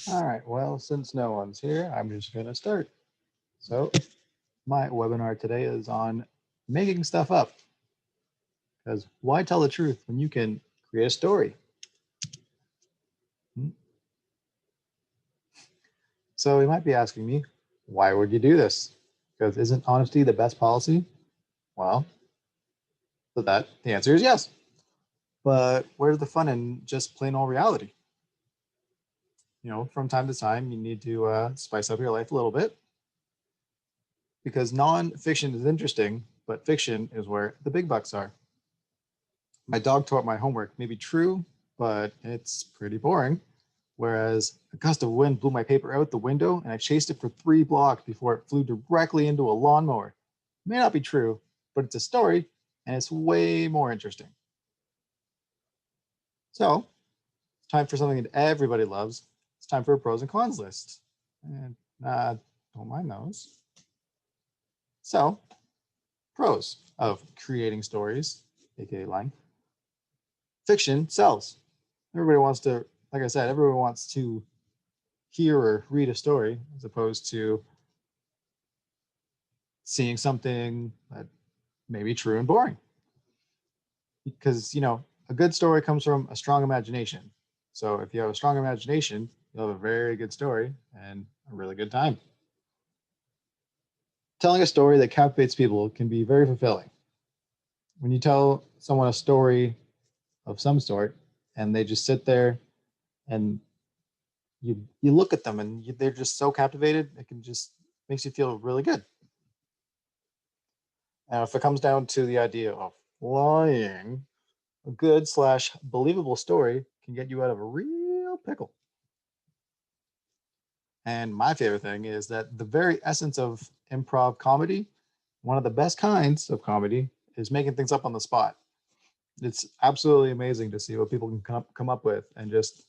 All right, well, since no one's here, I'm just going to start. So, my webinar today is on making stuff up. Because why tell the truth when you can create a story? Hmm. So, you might be asking me, why would you do this? Because isn't honesty the best policy? Well, the answer is yes. But where's the fun in just plain old reality? From time to time, you need to spice up your life a little bit because nonfiction is interesting, but fiction is where the big bucks are. My dog tore up my homework may be true, but it's pretty boring. Whereas a gust of wind blew my paper out the window and I chased it for 3 blocks before it flew directly into a lawnmower. It may not be true, but it's a story and it's way more interesting. So it's time for something that everybody loves. It's time for a pros and cons list. And don't mind those. So, pros of creating stories, aka lying. Fiction sells. Everybody wants to, like I said, everyone wants to hear or read a story as opposed to seeing something that may be true and boring. Because, a good story comes from a strong imagination. So if you have a strong imagination, you'll have a very good story and a really good time. Telling a story that captivates people can be very fulfilling. When you tell someone a story of some sort and they just sit there and you look at them and they're just so captivated, it can just makes you feel really good. Now, if it comes down to the idea of lying, a good slash believable story can get you out of a real pickle. And my favorite thing is that the very essence of improv comedy, one of the best kinds of comedy, is making things up on the spot. It's absolutely amazing to see what people can come up with and just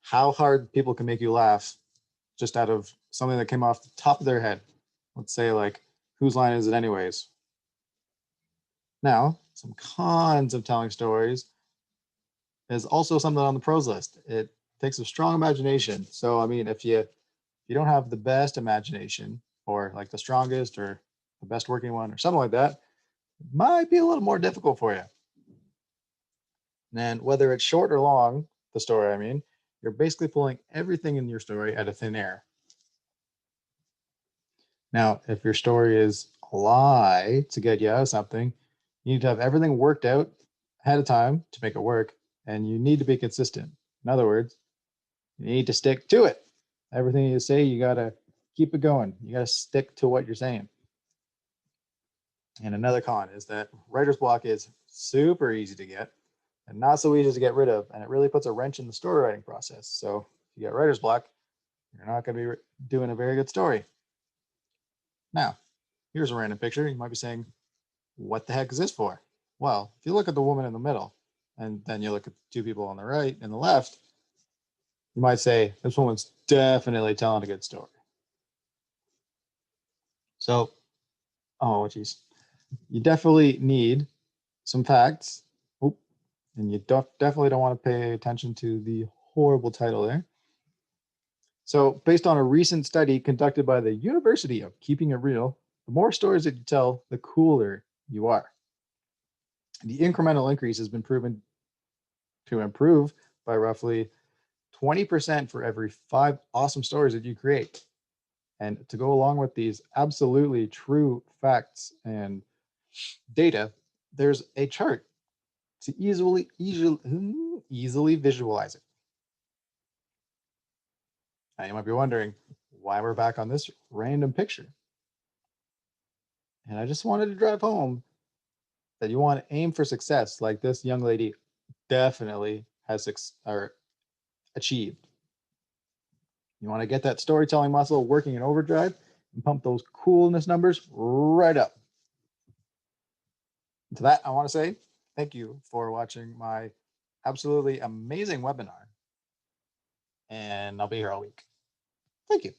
how hard people can make you laugh just out of something that came off the top of their head. Let's say, like, whose line is it, anyways? Now, some cons of telling stories is also something on the pros list. It takes a strong imagination. So, I mean, if you don't have the best imagination or like the strongest or the best working one or something like that, it might be a little more difficult for you. And whether it's short or long, the story, I mean, you're basically pulling everything in your story out of thin air. Now, if your story is a lie to get you out of something, you need to have everything worked out ahead of time to make it work, and you need to be consistent. In other words, you need to stick to it. Everything you say, you got to keep it going. You got to stick to what you're saying. And another con is that writer's block is super easy to get and not so easy to get rid of. And it really puts a wrench in the story writing process. So if you get writer's block, you're not going to be doing a very good story. Now, here's a random picture. You might be saying, what the heck is this for? Well, if you look at the woman in the middle and then you look at the two people on the right and the left, you might say, this woman's definitely telling a good story. So, oh, geez. You definitely need some facts. Oh, and you definitely don't want to pay attention to the horrible title there. So, based on a recent study conducted by the University of Keeping It Real, the more stories that you tell, the cooler you are. The incremental increase has been proven to improve by roughly 20% for every 5 awesome stories that you create. And to go along with these absolutely true facts and data, there's a chart to easily visualize it. Now you might be wondering why we're back on this random picture. And I just wanted to drive home that you want to aim for success like this young lady definitely has achieved. You want to get that storytelling muscle working in overdrive and pump those coolness numbers right up. And to that, I want to say thank you for watching my absolutely amazing webinar. And I'll be here all week. Thank you.